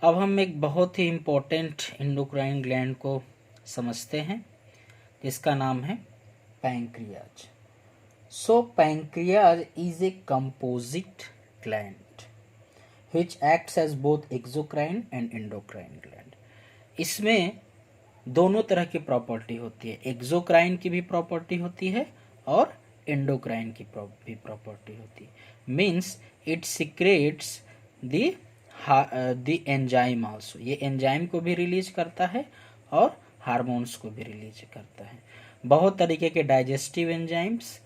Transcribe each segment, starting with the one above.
अब हम एक बहुत ही इम्पोर्टेंट एंडोक्राइन ग्लैंड को समझते हैं जिसका नाम है pancreas. So pancreas is a composite gland which acts as both exocrine and endocrine gland। इसमें दोनों तरह की प्रॉपर्टी होती है, एक्सोक्राइन की भी प्रॉपर्टी होती है और एंडोक्राइन की भी प्रॉपर्टी होती है। Means it secretes the enzyme also, ये एंजाइम को भी रिलीज करता है और हार्मोन्स को भी रिलीज करता है। बहुत तरीके के digestive enzymes,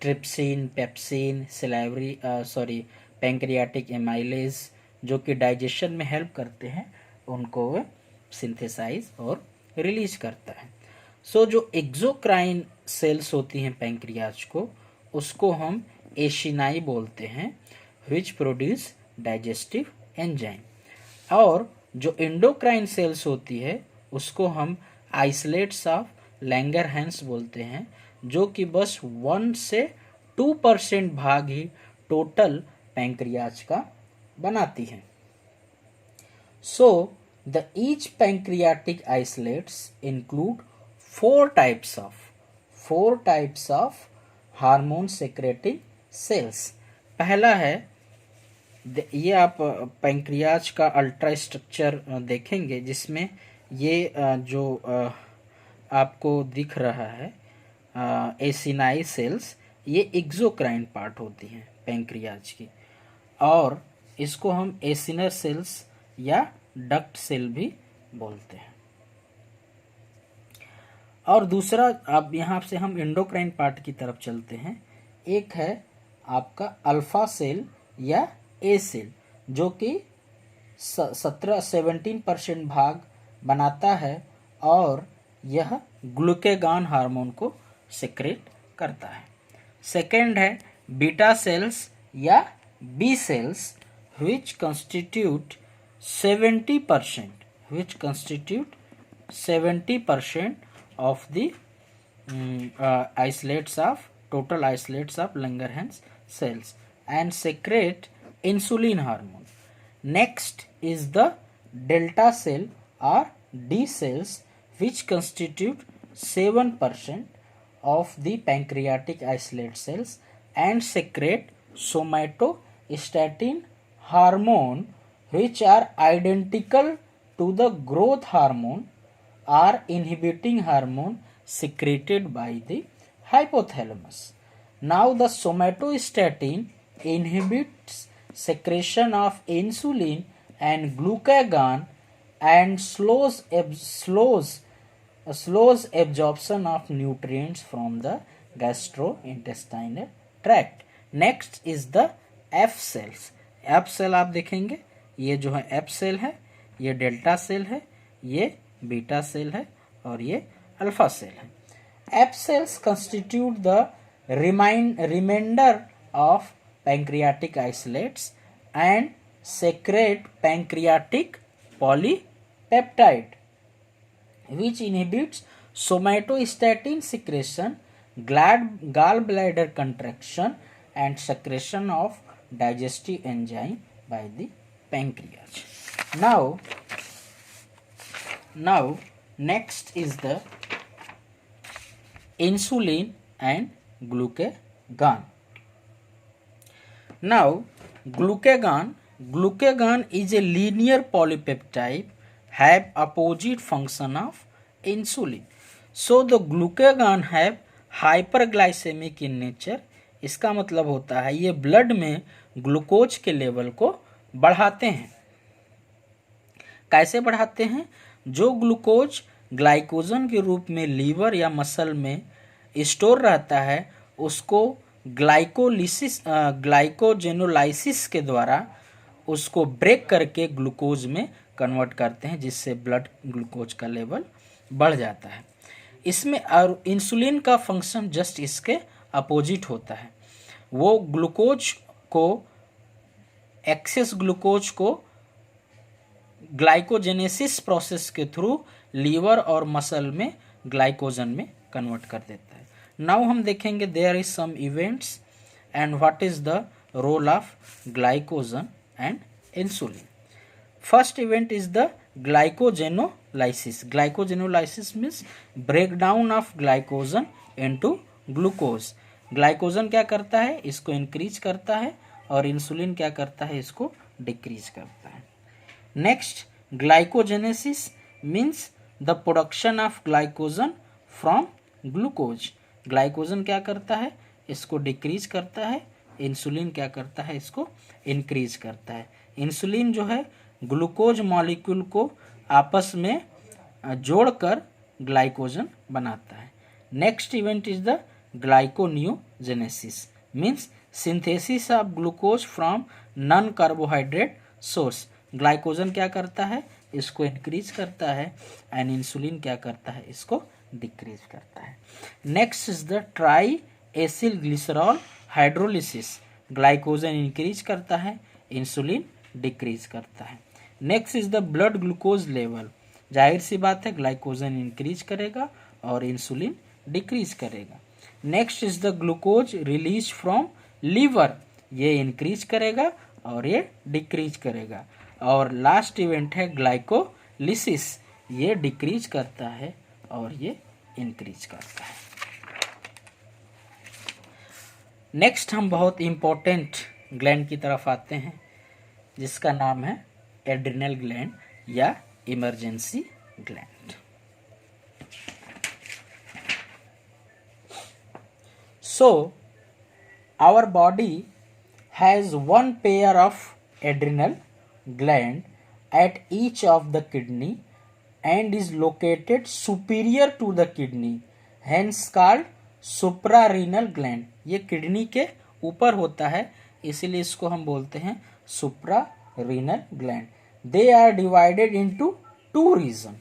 trypsin, pepsin, salivary pancreatic amylase जो कि डाइजेशन में हेल्प करते हैं, उनको सिंथेसाइज और रिलीज करता है। सो जो एक्सोक्राइन सेल्स होती हैं पैंक्रियाज को, उसको हम एशिनाई बोलते हैं, विच प्रोड्यूस डाइजेस्टिव एंजाइम। और जो एंडोक्राइन सेल्स होती है उसको हम आइसोलेट्स ऑफ लैंगरहैंस बोलते हैं, जो कि बस 1 से 2% भाग ही टोटल पैंक्रियाज का बनाती हैं। So the each pancreatic isolates include 4 types of hormone secreting cells. पहला है, ये आप पैंक्रियाज का अल्ट्रा स्ट्रक्चर देखेंगे जिसमें ये जो आपको दिख रहा है एसिनाई सेल्स, ये एक्सोक्राइन पार्ट होती हैं पैंक्रियाज की, और इसको हम एसिनर सेल्स या डक्ट सेल भी बोलते हैं। और दूसरा, अब यहाँ से हम एंडोक्राइन पार्ट की तरफ चलते हैं। एक है आपका अल्फा सेल या ए सेल, जो कि 17% भाग बनाता है और यह ग्लूकेगॉन हार्मोन को सेक्रेट करता है। सेकेंड है बीटा सेल्स या B sales, which constitute 70% of the total isolates of Langerhans cells and secrete insulin hormone. Next is the delta cell or D cells, which constitute 7% of the pancreatic isolate cells and secrete somatostatin hormone, which are identical to the growth hormone or inhibiting hormone secreted by the hypothalamus. Now the somatostatin inhibits secretion of insulin and glucagon and slows absorption of nutrients from the gastrointestinal tract. Next is the F cells. F cell आप देखेंगे, ये जो है F cell है, ये delta cell है, ये beta cell है और ये अल्फा सेल है। F cells constitute the remainder of pancreatic isolates and secrete pancreatic polypeptide, which inhibits somatostatin secretion, gallbladder contraction and secretion of digestive enzyme by the pancreas. Now next is the insulin and glucagon. Now glucagon is a linear polypeptide have opposite function of insulin. So the glucagon have hyperglycemic in nature. इसका मतलब होता है ये blood में glucose के level को बढ़ाते हैं। कैसे बढ़ाते हैं? जो ग्लूकोज ग्लाइकोजन के रूप में लीवर या मसल में स्टोर रहता है, उसको ग्लाइकोजेनोलाइसिस के द्वारा उसको ब्रेक करके ग्लूकोज में कन्वर्ट करते हैं, जिससे ब्लड ग्लूकोज का लेवल बढ़ जाता है। इसमें और इंसुलिन का फंक्शन जस्ट इसके अपोजिट होता है। वो ग्लूकोज को, एक्सेस ग्लूकोज को ग्लाइकोजेनेसिस प्रोसेस के थ्रू लीवर और मसल में ग्लाइकोजन में कन्वर्ट कर देता है। नाउ हम देखेंगे there is some events and what is the role of glycogen and insulin. First event is the glycogenolysis. Glycogenolysis means breakdown of glycogen into glucose. Glycogen क्या करता है, इसको इंक्रीज करता है, और इंसुलिन क्या करता है, इसको डिक्रीज करता है. Next, glycogenesis means the production of glycogen from glucose. Glycogen क्या करता है, इसको डिक्रीज करता है, इंसुलिन क्या करता है, इसको इंक्रीज करता है. इंसुलिन जो है ग्लूकोज मॉलिक्यूल को आपस में जोड़कर ग्लाइकोजन बनाता है. Next event is the gluconeogenesis means synthesis of glucose from non carbohydrate source. Glycogen क्या करता है, इसको इंक्रीज करता है, एंड इंसुलिन क्या करता है, इसको डिक्रीज करता है. Next is the tri acyl glycerol hydrolysis. Glycogen increase करता है, इंसुलिन डिक्रीज करता है. Next is the blood glucose level. जाहिर सी बात है ग्लाइकोजन इंक्रीज करेगा और इंसुलिन डिक्रीज करेगा. Next is the glucose release from liver. ये इंक्रीज करेगा और ये डिक्रीज करेगा. और लास्ट इवेंट है ग्लाइकोलिसिस. ये डिक्रीज करता है और ये इंक्रीज करता है. नेक्स्ट हम बहुत इम्पोर्टेंट ग्लैंड की तरफ आते हैं जिसका नाम है एड्रिनल ग्लैंड या emergency gland. So our body has one pair of adrenal gland at each of the kidney and is located superior to the kidney, hence called suprarenal gland. ये kidney के ऊपर होता है इसीलिए इसको हम बोलते हैं suprarenal gland. They are divided into two region.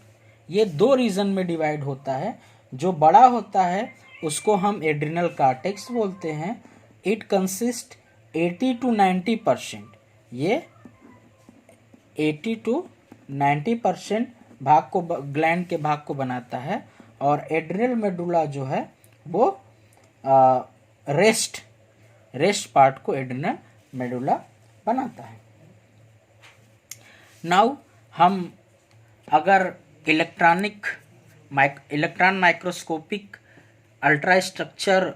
ये दो रीजन में डिवाइड होता है. जो बड़ा होता है उसको हम एड्रिनल कार्टेक्स बोलते हैं. It consist 80 to 90%. ये 80 to 90% भाग को ग्लैंड के भाग को बनाता है. और एड्रिनल मेडुला जो है वो रेस्ट पार्ट को एड्रिनल मेडुला बनाता है. नाउ हम अगर electron microscopic ultra structure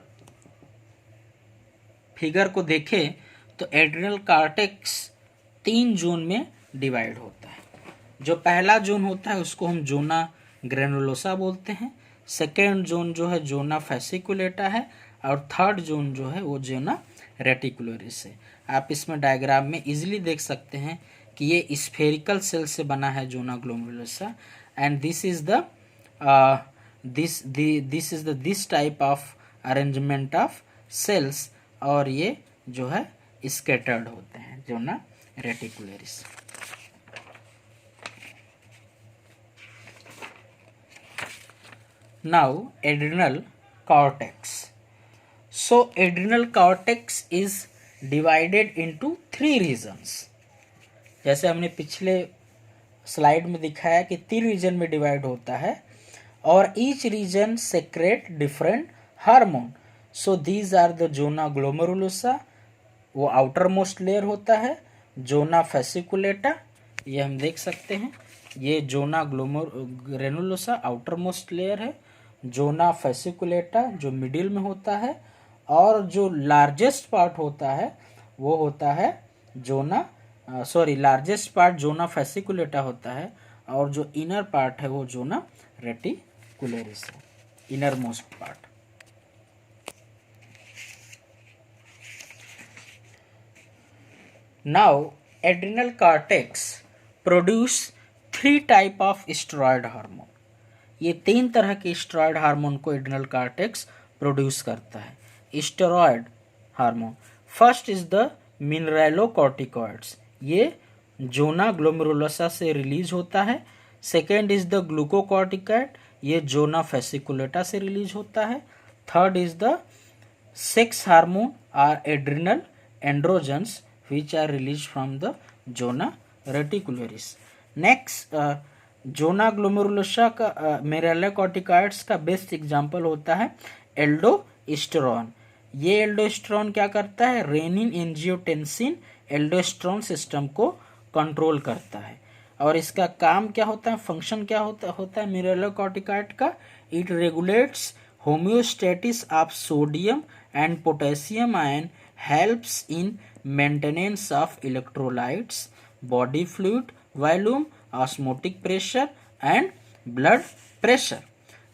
figure को देखें तो एड्रिनल कार्टेक्स 3 जोन में डिवाइड होता है. जो पहला जोन होता है उसको हम जोना ग्रेनुलोसा बोलते हैं. सेकेंड जोन जो है जोना फैसिकुलेटा है. और थर्ड जोन जो है वो जोना रेटिकुलरिस है. आप इसमें डायग्राम में इजीली देख सकते हैं कि ये स्फेरिकल सेल से बना है zona glomerulosa. And this is the this type of arrangement of cells. और ये जो है स्कैटर्ड होते हैं zona reticularis. Now adrenal cortex. So adrenal cortex is divided into 3 regions. जैसे हमने पिछले स्लाइड में दिखाया कि 3 रीजन में डिवाइड होता है और each region secrete different hormone. So these are the zona glomerulosa, वो आउटर मोस्ट लेयर होता है. जोना फैसिकुलेटा, ये हम देख सकते हैं, ये जोना ग्रेनुलोसा आउटर मोस्ट लेयर है. जोना फैसिकुलेटा जो मिडिल में होता है. और जो लार्जेस्ट पार्ट होता है वो होता है लार्जेस्ट पार्ट जोना फैसिकुलेटा होता है. और जो इनर पार्ट है वो जोना रेटिकुलरिस है, inner most part. Now adrenal cortex produce 3 type of steroid hormone. ये 3 तरह के स्टेरॉयड हार्मोन को एड्रिनल कार्टेक्स प्रोड्यूस करता है. Steroid hormone first is the mineralocorticoids. ये जोना ग्लोमेरुलोसा से रिलीज होता है. सेकेंड इज द ग्लूकोकॉर्टिकॉइड, ये जोना फैसिकुलेटा से रिलीज होता है. Third is the sex hormone are adrenal androgens which are released from the zona reticularis. Next zona glomerulosa का mineralocorticoids का बेस्ट एग्जांपल होता है एल्डोस्टेरोन. ये एल्डोस्टेरोन क्या करता है, रेनिन एंजियोटेंसिन एल्डोस्टेरोन सिस्टम को कंट्रोल करता है. और इसका काम क्या होता है, फंक्शन क्या होता है मिनरलोकॉर्टिकॉइड का? It regulates homeostasis of sodium and potassium ion, helps in maintenance of electrolytes, body fluid volume, osmotic pressure and blood pressure.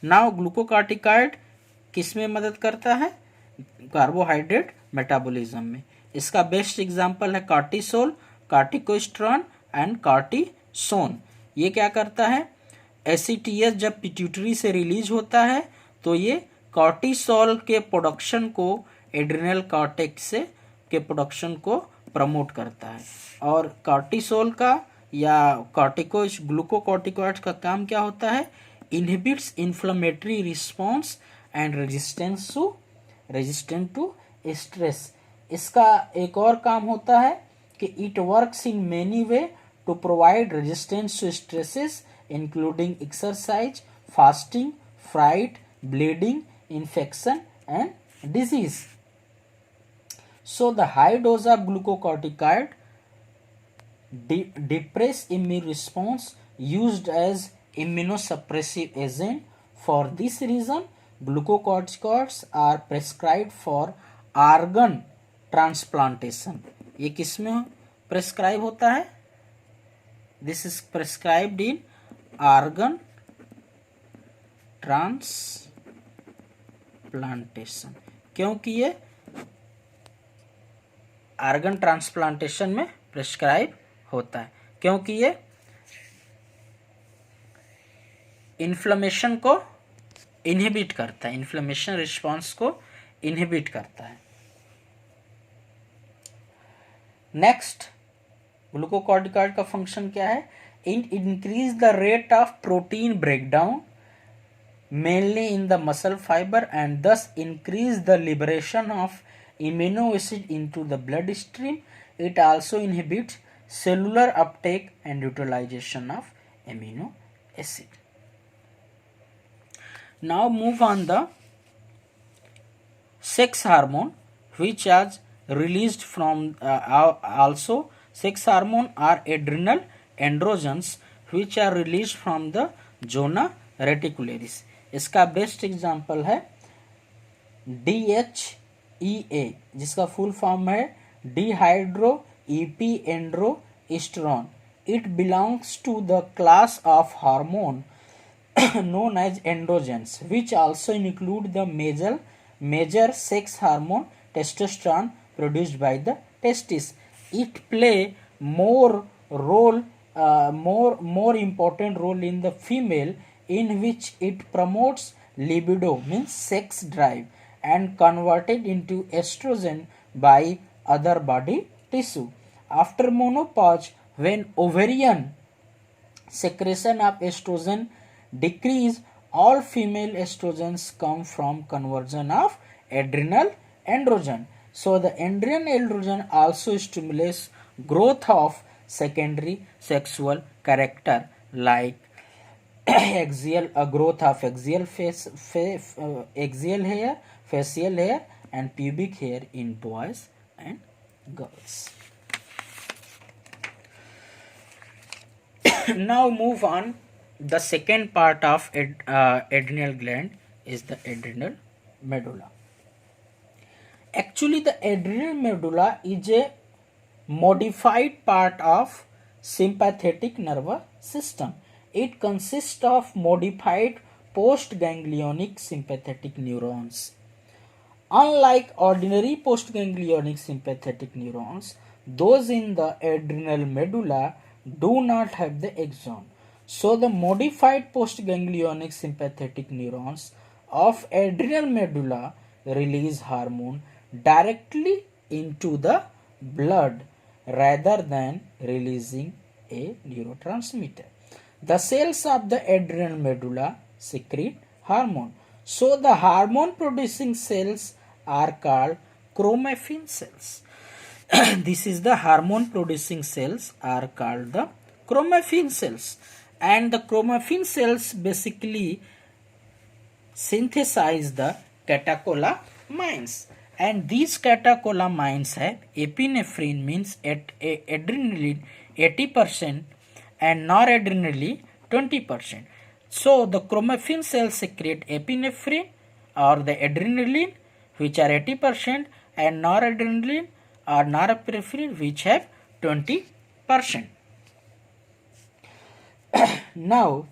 Now glucocorticoid किस में मदद करता है? कार्बोहाइड्रेट मेटाबॉलिज्म में। इसका बेस्ट एग्जांपल है कार्टिसोल, कार्टिकोस्टेरॉन एंड कार्टिसोन। ये क्या करता है? एसीटीएस जब पिट्यूटरी से रिलीज होता है तो ये कार्टिसोल के प्रोडक्शन को, एड्रिनल कॉर्टेक्स से के प्रोडक्शन को प्रमोट करता है। और कार्टिसोल का या ग्लूकोकॉर्टिकॉइड्स का काम क्या होता है? Inhibits inflammatory response and resistant to stress. इसका एक और काम होता है कि it works in many way to provide resistance to stresses including exercise, fasting, fright, bleeding, infection and disease. So the high dose of glucocorticoid depress immune response used as immunosuppressive agent. For this reason, glucocorticoids are prescribed for organ transplantation. ये किसमें prescribe होता है? This is prescribed in organ transplantation, क्योंकि ये organ transplantation में prescribe होता है, क्योंकि ये इन्फ्लेमेशन को इनहिबिट करता है, इन्फ्लेमेशन रिस्पॉन्स को इनहिबिट करता है। नेक्स्ट, ग्लूकोकॉर्टिकॉइड का फंक्शन क्या है? It increase the rate of protein breakdown mainly in the muscle fiber and thus increase the liberation of amino acid into the bloodstream. It also inhibits cellular uptake and utilization of amino acid. Now move on the sex hormone which is released from also sex hormone are adrenal androgens which are released from the zona reticularis. इसका best example है DHEA, जिसका full form है dehydroepiandrosterone. It belongs to the class of hormone known as androgens, which also include the major sex hormone testosterone produced by the testes. It play more important role in the female, in which it promotes libido, means sex drive, and converted into estrogen by other body tissue. After menopause, when ovarian secretion of estrogen decrease, all female estrogens come from conversion of adrenal androgen. So the adrenal androgen also stimulates growth of secondary sexual character like growth of axial hair, facial hair and pubic hair in boys and girls. Now move on. The second part of adrenal gland is the adrenal medulla. Actually, the adrenal medulla is a modified part of sympathetic nervous system. It consists of modified postganglionic sympathetic neurons. Unlike ordinary postganglionic sympathetic neurons, those in the adrenal medulla do not have the axon. So the modified postganglionic sympathetic neurons of adrenal medulla release hormone directly into the blood rather than releasing a neurotransmitter. The cells of the adrenal medulla secrete hormone. So the hormone producing cells are called chromaffin cells. This is the hormone producing cells are called the chromaffin cells, and the chromaffin cells basically synthesize the catecholamines, and these catecholamines have epinephrine, means adrenaline 80%, and noradrenaline 20%. So the chromaffin cells secrete epinephrine or the adrenaline which are 80% and noradrenaline or norepinephrine which have 20%. Now,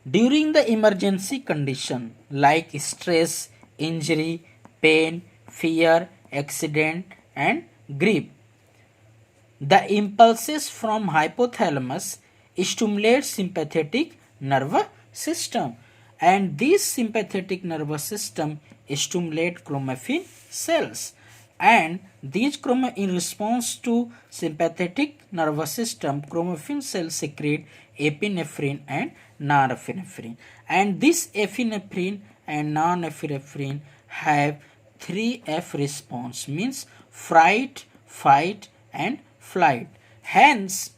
during the emergency condition like stress, injury, pain, fear, accident and grief, the impulses from hypothalamus stimulate sympathetic nervous system, and this sympathetic nervous system stimulate chromaffin cells, and in response to sympathetic nervous system, chromaffin cells secrete epinephrine and norepinephrine, and this epinephrine and norepinephrine have 3F response, means fright, fight and flight. Hence,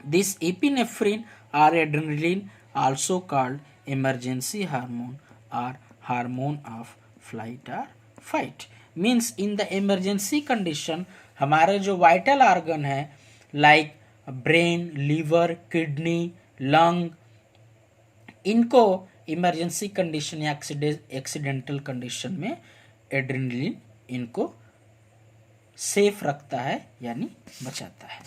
this epinephrine or adrenaline, also called emergency hormone or hormone of flight or fight, means in the emergency condition हमारे जो vital organ है like brain, liver, kidney, lung, इनको emergency condition या accidental condition में adrenaline इनको safe रखता है यानी बचाता है.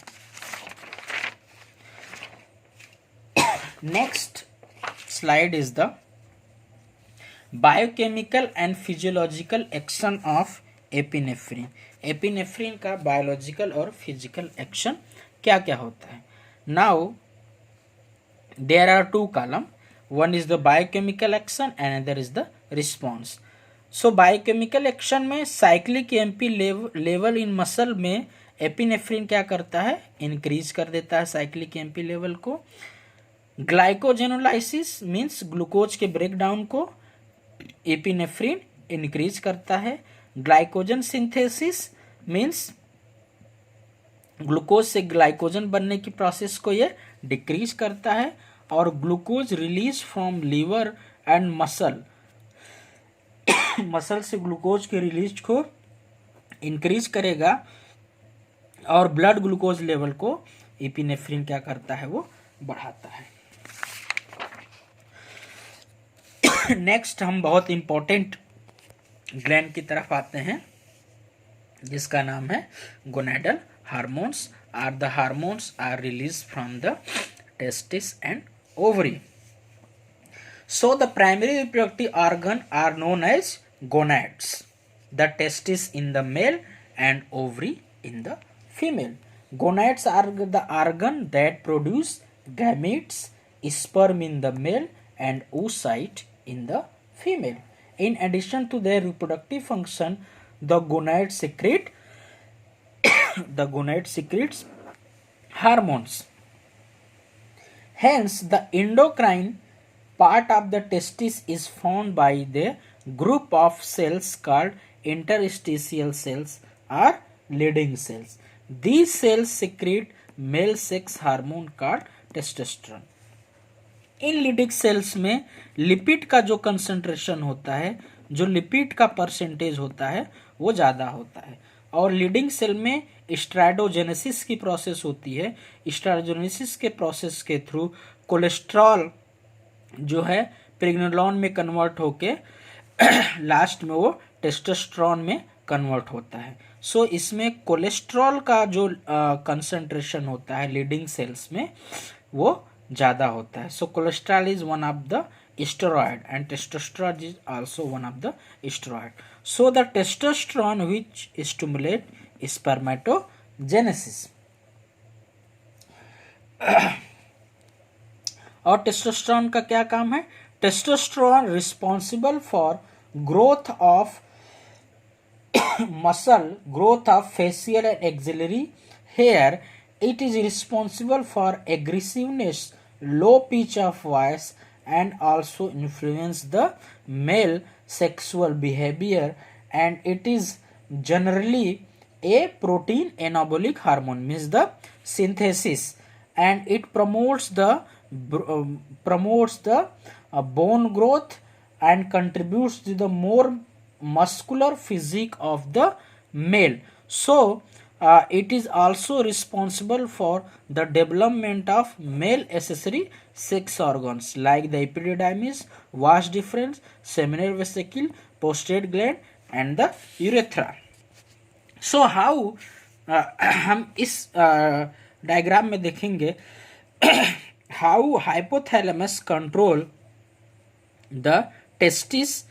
Next slide is the biochemical and physiological action of epinephrine. Epinephrine का बायोलॉजिकल और फिजिकल एक्शन क्या क्या होता है. Now there are two column, one is the biochemical action and other is the response. So biochemical action में cyclic AMP level इन muscle में epinephrine क्या करता है, इंक्रीज कर देता है साइक्लिक एमपी लेवल को. ग्लाइकोजेनोलाइसिस मीन्स ग्लूकोज के ब्रेकडाउन को एपिनेफ्रिन इंक्रीज करता है. ग्लाइकोजन सिंथेसिस मीन्स ग्लूकोज से ग्लाइकोजन बनने की प्रोसेस को ये डिक्रीज करता है. और glucose release from liver and muscle, muscle से ग्लूकोज के रिलीज को इंक्रीज करेगा और ब्लड ग्लूकोज लेवल को एपिनेफ्रिन क्या करता है, वो बढ़ाता है. नेक्स्ट हम बहुत इंपॉर्टेंट ग्लैंड की तरफ आते हैं जिसका नाम है gonadal hormones. Are the hormones are release from the testis and ovary. So the primary reproductive organ are known as gonads. The testis in the male and ovary in the female. Gonads are the organ that produce gametes, sperm in the male and oocyte in the female. In addition to their reproductive function, the gonad secretes hormones. Hence, the endocrine part of the testis is formed by the group of cells called interstitial cells or leading cells. These cells secrete male sex hormone called testosterone. इन Leydig cells में lipid का जो concentration होता है, जो lipid का percentage होता है वो ज़्यादा होता है. और लीडिंग सेल में स्ट्रैटोजेनेसिस की प्रोसेस होती है. स्ट्रैटोजेनेसिस के प्रोसेस के थ्रू कोलेस्ट्रॉल जो है प्रेग्नेनोलोन में कन्वर्ट होके लास्ट में वो टेस्टोस्टेरोन में कन्वर्ट होता है. सो इसमें कोलेस्ट्रॉल का जो कंसंट्रेशन होता है लीडिंग सेल्स में वो ज़्यादा होता है. So cholesterol is one of the steroid and testosterone is also one of the steroid. So the testosterone which stimulate spermatogenesis. और टेस्टोस्टेरोन का क्या काम है, testosterone responsible for growth of muscle, growth of facial and axillary hair. It is responsible for aggressiveness, low pitch of voice and also influence the male sexual behaviour. And it is generally a protein anabolic hormone, means the synthesis, and it promotes the bone growth and contributes to the more muscular physique of the male. So it is also responsible for the development of male accessory sex organs like the epididymis, vas deferens, seminal vesicle, prostate gland and the urethra. So how हम इस diagram में देखेंगे how hypothalamus control the testis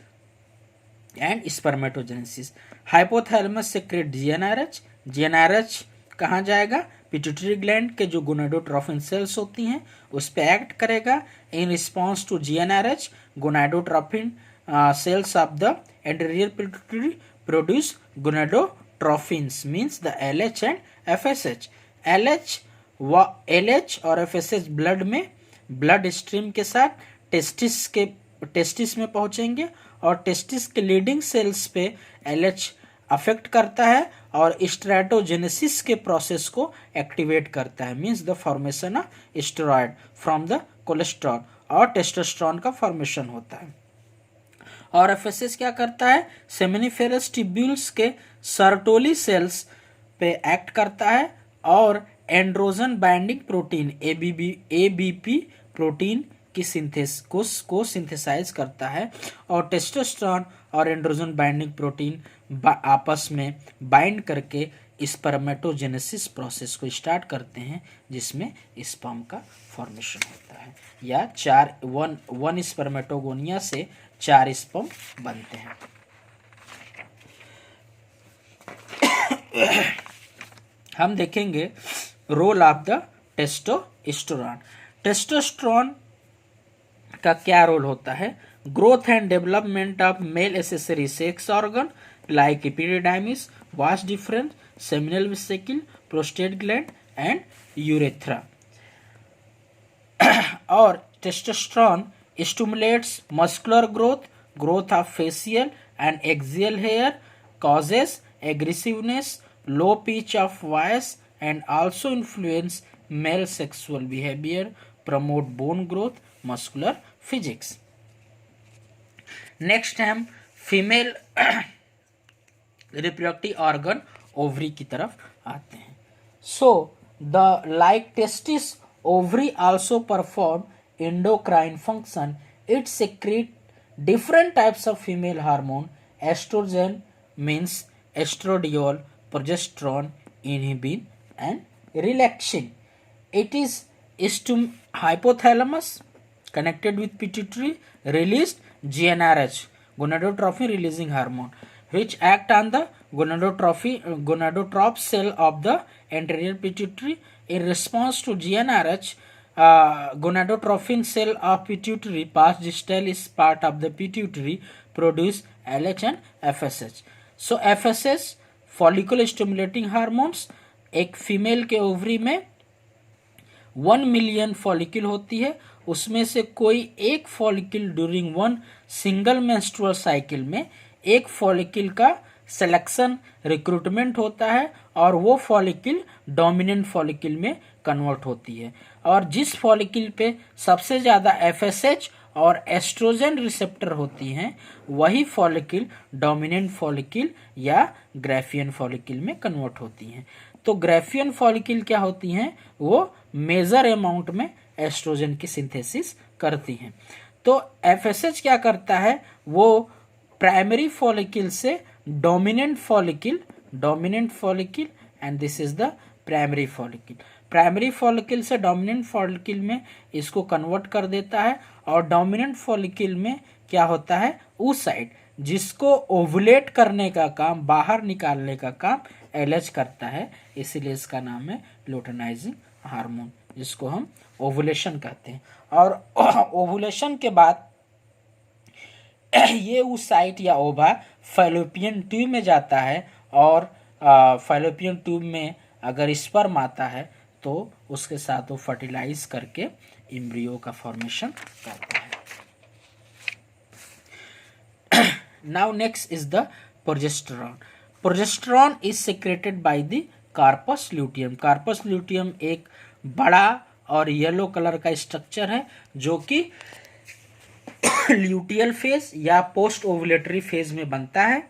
and spermatogenesis. Hypothalamus secrete GnRH. GnRH कहाँ जाएगा? Pituitary gland के जो gonadotrophin sales होती हैं उस पर एक्ट करेगा. In response to GnRH gonadotrophin cells of the anterior pituitary produce gonadotrophins means the LH and FSH. LH और एफएसएच ब्लड में ब्लड स्ट्रीम के साथ टेस्टिस में पहुंचेंगे और टेस्टिस के लीडिंग सेल्स पे एलएच अफेक्ट करता है और स्ट्रेटोजेनेसिस के प्रोसेस को एक्टिवेट करता है means the formation of steroid from the cholesterol और टेस्टोस्टेरोन का फॉर्मेशन होता है. और एफएसएच क्या करता है? सेमिनिफेरस ट्यूब्यूल्स के सर्टोली सेल्स पे एक्ट करता है और androgen binding protein ABP protein की को सिंथेसाइज करता है और टेस्टोस्टेरोन और एंड्रोजन बाइंडिंग प्रोटीन आपस में बाइंड करके स्पर्मेटोजेनेसिस प्रोसेस को स्टार्ट करते हैं जिसमें स्पर्म का फॉर्मेशन होता है या वन स्पर्मेटोगोनिया से 4 स्पर्म बनते हैं. हम देखेंगे role of the testosterone. Testosterone का क्या रोल होता है? Growth and development of male accessory sex organ like epididymis, vas deferens, seminal vesicle, prostate gland and urethra. और testosterone stimulates muscular growth of facial and axial hair, causes aggressiveness, low pitch of voice and also influence male sexual behavior, promote bone growth, muscular physics. Next हम female reproductive organ ovary की तरफ आते हैं. So the like testis ovary also perform endocrine function. It secrete different types of female hormone. Estrogen means estradiol, progesterone, inhibin and relaxin. It is hypothalamus connected with pituitary released GnRH, gonadotropin releasing hormone, which act on the gonadotrophs cell of the anterior pituitary. In response to GnRH, gonadotrophin cell of pituitary pars distal is part of the pituitary produce LH and FSH. So FSH follicle stimulating hormones. एक female के ovary में 1 million follicle होती है, उसमें से कोई एक follicle during one single menstrual cycle में एक फॉलिकल का सिलेक्शन रिक्रूटमेंट होता है और वो फॉलिकल डोमिनेंट फॉलिकल में कन्वर्ट होती है. और जिस फॉलिकल पे सबसे ज़्यादा एफएसएच और एस्ट्रोजन रिसेप्टर होती हैं वही फॉलिकल डोमिनेंट फॉलिकल या ग्राफियन फॉलिकल में कन्वर्ट होती हैं. तो ग्राफियन फॉलिकल क्या होती हैं? वो मेजर अमाउंट में एस्ट्रोजन की सिंथेसिस करती हैं. तो एफएसएच क्या करता है? वो प्राइमरी फॉलिकल से dominant follicle and this is the primary follicle. Primary follicle से डोमिनेंट फॉलिकल में इसको कन्वर्ट कर देता है और डोमिनेंट फॉलिकल में क्या होता है? उस साइड जिसको ओवुलेट करने का काम, बाहर निकालने का काम एलएच करता है, इसीलिए इसका नाम है लुटेनाइजिंग हार्मोन, जिसको हम ओवुलेशन कहते हैं. और ओवुलेशन के बाद ये उस साइट या ओवा फैलोपियन ट्यूब में जाता है और फैलोपियन ट्यूब में अगर स्पर्म आता है तो उसके साथ वो फर्टिलाइज करके एम्ब्रियो का फॉर्मेशन करता है. Now next is the progesterone. Progesterone is secreted by the corpus luteum. Corpus luteum एक बड़ा और येलो कलर का स्ट्रक्चर है जो कि ल्यूटियल फेज या पोस्ट ओवुलेटरी फेज में बनता है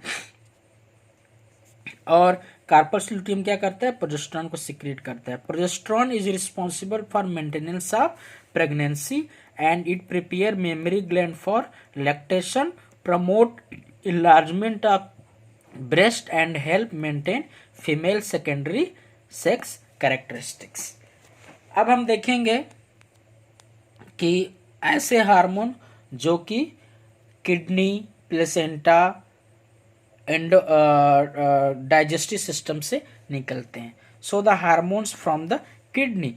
और कार्पस ल्यूटियम क्या करता है, प्रोजेस्टेरॉन को सिक्रेट करता है। Progesterone is responsible for maintenance of pregnancy and it prepare mammary gland for lactation, promote enlargement of breast and help maintain female secondary sex characteristics। अब हम देखेंगे कि ऐसे हार्मोन जो कि kidney, placenta, endo digestive system से निकलते हैं। So the hormones from the kidney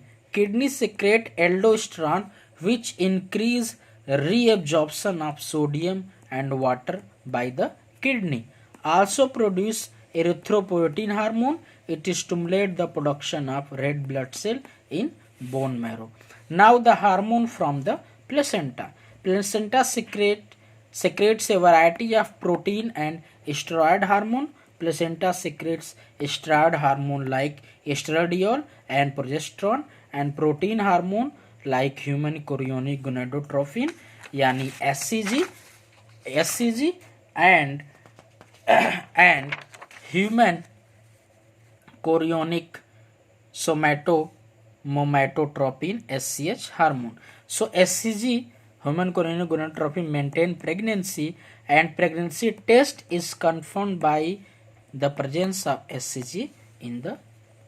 secrete aldosterone which increase reabsorption of sodium and water by the kidney. Also produce erythropoietin hormone. It stimulates the production of red blood cell in bone marrow. Now the hormone from the placenta. Placenta secretes a variety of protein and steroid hormone. Placenta secretes steroid hormone like estradiol and progesterone and protein hormone like human chorionic gonadotropin यानी SCG and human chorionic somatotropin SCH hormone. So SCG, human chorionic gonadotropin, maintain pregnancy, and pregnancy test is confirmed by the presence of SCG in the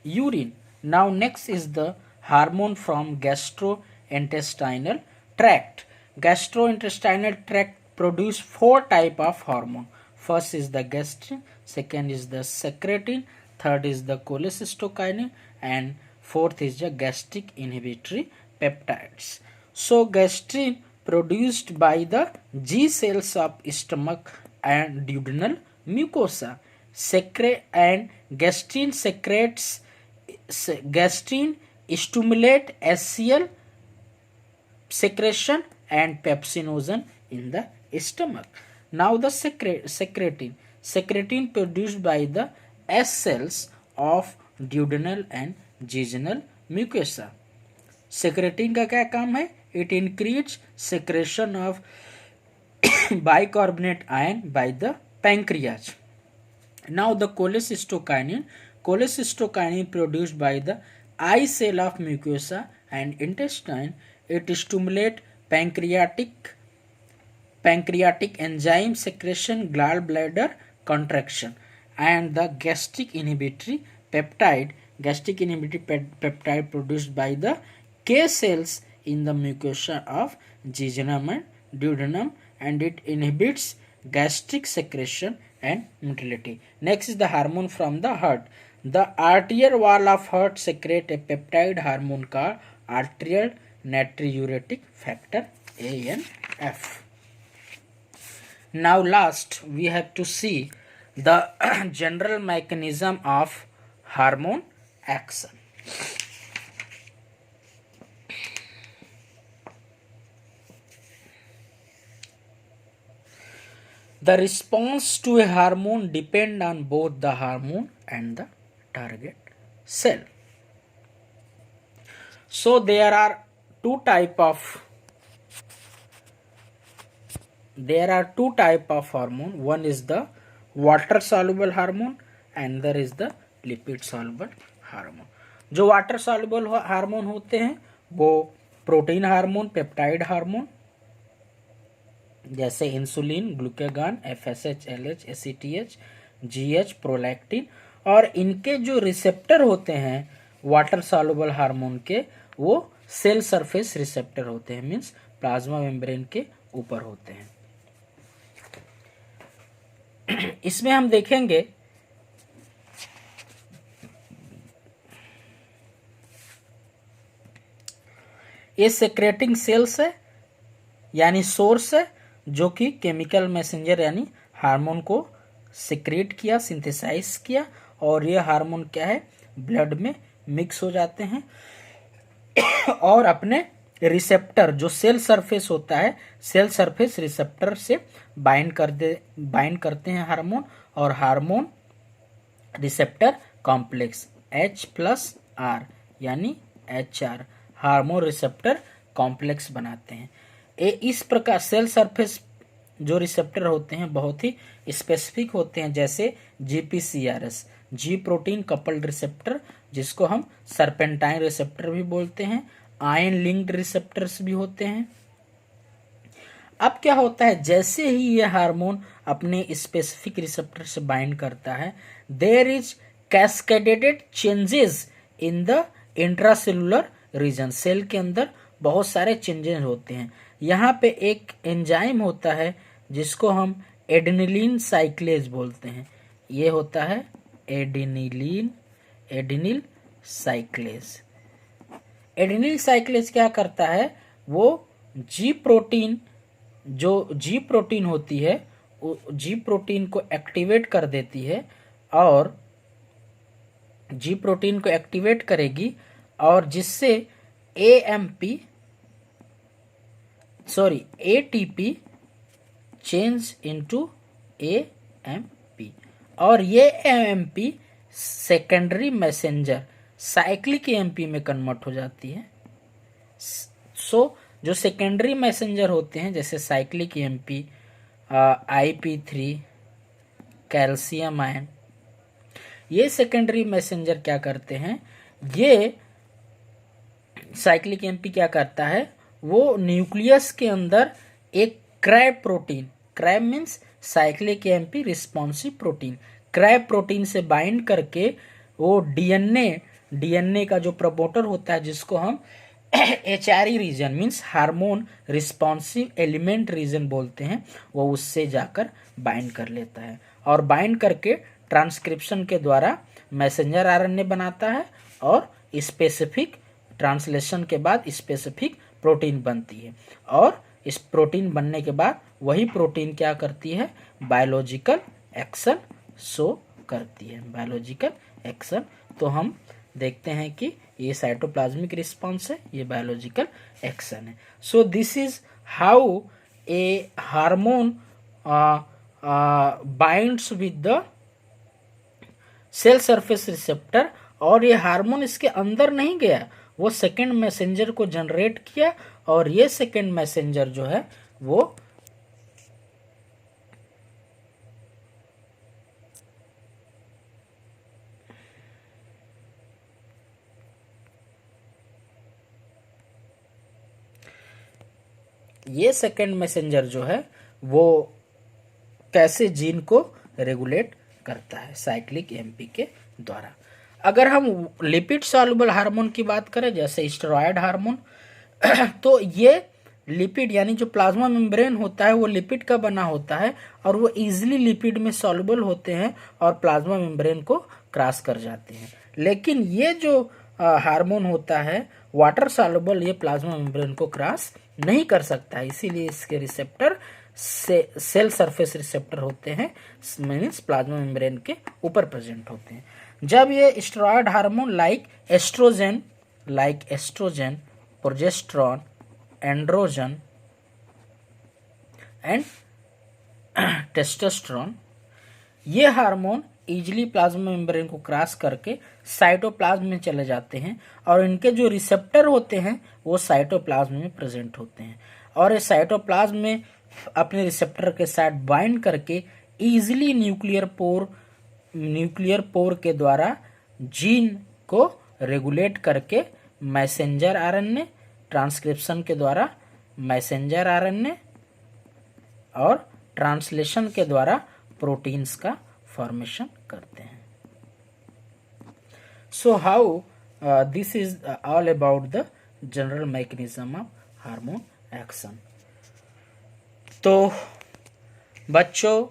urine. Now next is the hormone from gastrointestinal tract. Gastrointestinal tract produce 4 type of hormone. First is the gastrin, second is the secretin, third is the cholecystokinin, and fourth is the gastric inhibitory peptides. So gastrin produced by the G cells of stomach and duodenal mucosa. And gastrin stimulate HCl secretion and pepsinogen in the stomach. Now the secretin produced by the S cells of duodenal and jejunal mucosa. Secretin का क्या काम है? It increases secretion of bicarbonate ion by the pancreas. Now the cholecystokinin produced by the I cell of mucosa and intestine. It stimulates pancreatic enzyme secretion, gallbladder contraction, and the gastric inhibitory peptide produced by the K cells in the mucosa of jejunum and duodenum, and it inhibits gastric secretion and motility. Next is the hormone from the heart. The arterial wall of heart secrete a peptide hormone called arterial natriuretic factor ANF. Now last we have to see the general mechanism of hormone action. The response to a hormone depend on both the hormone and the target cell. So there are two type of hormone. One is the water soluble hormone and there is the lipid soluble hormone. जो water soluble hormone होते हैं वो protein hormone, peptide hormone जैसे insulin, glucagon, FSH, LH, ACTH, GH, prolactin, और इनके जो receptor होते हैं वाटर सॉल्युबल हार्मोन के वो सेल सरफेस रिसेप्टर होते हैं, मींस प्लाज्मा मेम्ब्रेन के ऊपर होते हैं। इसमें हम देखेंगे ये सेक्रेटिंग सेल्स है यानी सोर्स है जो कि केमिकल मैसेंजर यानी हार्मोन को सिक्रेट किया, सिंथेसाइज किया, और ये हार्मोन क्या है ब्लड में मिक्स हो जाते हैं और अपने रिसेप्टर जो सेल सरफेस होता है सेल सरफेस रिसेप्टर से बाइंड करते हैं हार्मोन, और हार्मोन रिसेप्टर कॉम्प्लेक्स H+R यानी HR हार्मोन रिसेप्टर कॉम्प्लेक्स बनाते हैं। इस प्रकार सेल सरफेस जो रिसेप्टर होते हैं बहुत ही स्पेसिफिक होते हैं, जैसे GPCRS जी प्रोटीन कपल्ड रिसेप्टर, जिसको हम सर्पेंटाइन रिसेप्टर भी बोलते हैं, आयन लिंक्ड रिसेप्टर्स भी होते हैं। अब क्या होता है, जैसे ही ये हार्मोन अपने स्पेसिफिक रिसेप्टर से बाइंड करता है, there is cascaded changes in the intracellular region. Cell के अंदर बहुत सारे चेंजेस होते हैं। यहाँ पे एक एंजाइम होता है जिसको हम एडेनिलीन साइक्लेज बोलते हैं। ये होता है एडेनिल साइक्लेज। एडेनिल साइक्लेज क्या करता है, वो जी प्रोटीन, जो जी प्रोटीन होती है, जी प्रोटीन को एक्टिवेट कर देती है, और जी प्रोटीन को एक्टिवेट करेगी, और जिससे एटीपी चेंज इनटू एएमपी, और ये AMP secondary messenger cyclic AMP में कन्वर्ट हो जाती है। जो सेकेंडरी मैसेंजर होते हैं, जैसे cyclic AMP, IP3, calcium ion, ये सेकेंडरी मैसेंजर क्या करते हैं, ये साइक्लिक एएमपी क्या करता है, वो न्यूक्लियस के अंदर एक crab protein, crab means cyclic AMP responsive protein, crab protein से बाइंड करके वो डीएनए का जो प्रमोटर होता है, जिसको हम HRE region means hormone responsive element region बोलते हैं, वो उससे जाकर बाइंड कर लेता है, और बाइंड करके ट्रांसक्रिप्शन के द्वारा मैसेंजर आरएनए बनाता है, और स्पेसिफिक ट्रांसलेशन के बाद स्पेसिफिक प्रोटीन बनती है, और इस प्रोटीन बनने के बाद वही प्रोटीन क्या करती है, बायोलॉजिकल एक्शन शो करती है, बायोलॉजिकल एक्शन। तो हम देखते हैं कि ये साइटोप्लाज्मिक रिस्पॉन्स है, ये बायोलॉजिकल एक्शन है। So this is how a hormone binds with the cell surface receptor, और ये हार्मोन इसके अंदर नहीं गया, वो सेकेंड मैसेंजर को जनरेट किया, और ये सेकेंड मैसेंजर जो है वो जो है वो कैसे जीन को रेगुलेट करता है, साइक्लिक एएमपी के द्वारा। अगर हम लिपिड सॉल्युबल हार्मोन की बात करें, जैसे स्टेरॉयड हार्मोन, तो ये लिपिड यानी जो प्लाज्मा मेम्ब्रेन होता है वो लिपिड का बना होता है, और वो इजीली लिपिड में सॉल्युबल होते हैं और प्लाज्मा मेम्ब्रेन को क्रॉस कर जाते हैं। लेकिन ये जो हार्मोन होता है वाटर सॉल्युबल, ये प्लाज्मा मेम्ब्रेन को क्रॉस नहीं कर सकता है, इसीलिए इसके रिसेप्टर सेल सरफेस रिसेप्टर होते हैं, मीन्स प्लाज्मा मेम्ब्रेन के ऊपर प्रेजेंट होते हैं। जब ये steroid hormone like estrogen, progesterone, androgen and testosterone, ये हार्मोन इजीली प्लाज्मा मेम्ब्रेन को क्रॉस करके साइटोप्लाज्म में चले जाते हैं, और इनके जो रिसेप्टर होते हैं वो साइटोप्लाज्म में प्रेजेंट होते हैं, और ये साइटोप्लाज्म में अपने रिसेप्टर के साथ बाइंड करके इजीली न्यूक्लियर पोर के द्वारा जीन को रेगुलेट करके मैसेंजर आरएनए, ट्रांसक्रिप्शन के द्वारा मैसेंजर आरएनए, और ट्रांसलेशन के द्वारा प्रोटीन्स का फॉर्मेशन करते हैं। So how this is all about the general mechanism of hormone action. तो बच्चों,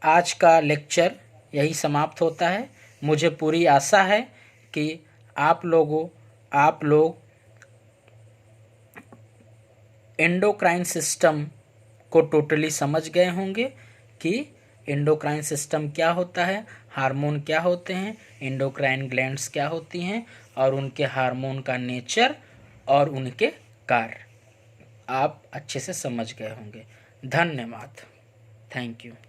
आज का लेक्चर यही समाप्त होता है। मुझे पूरी आशा है कि आप लोग एंडोक्राइन सिस्टम को टोटली समझ गए होंगे कि एंडोक्राइन सिस्टम क्या होता है, हार्मोन क्या होते हैं, एंडोक्राइन ग्लैंड्स क्या होती हैं, और उनके हार्मोन का नेचर और उनके कार्य आप अच्छे से समझ गए होंगे। धन्यवाद। Thank you.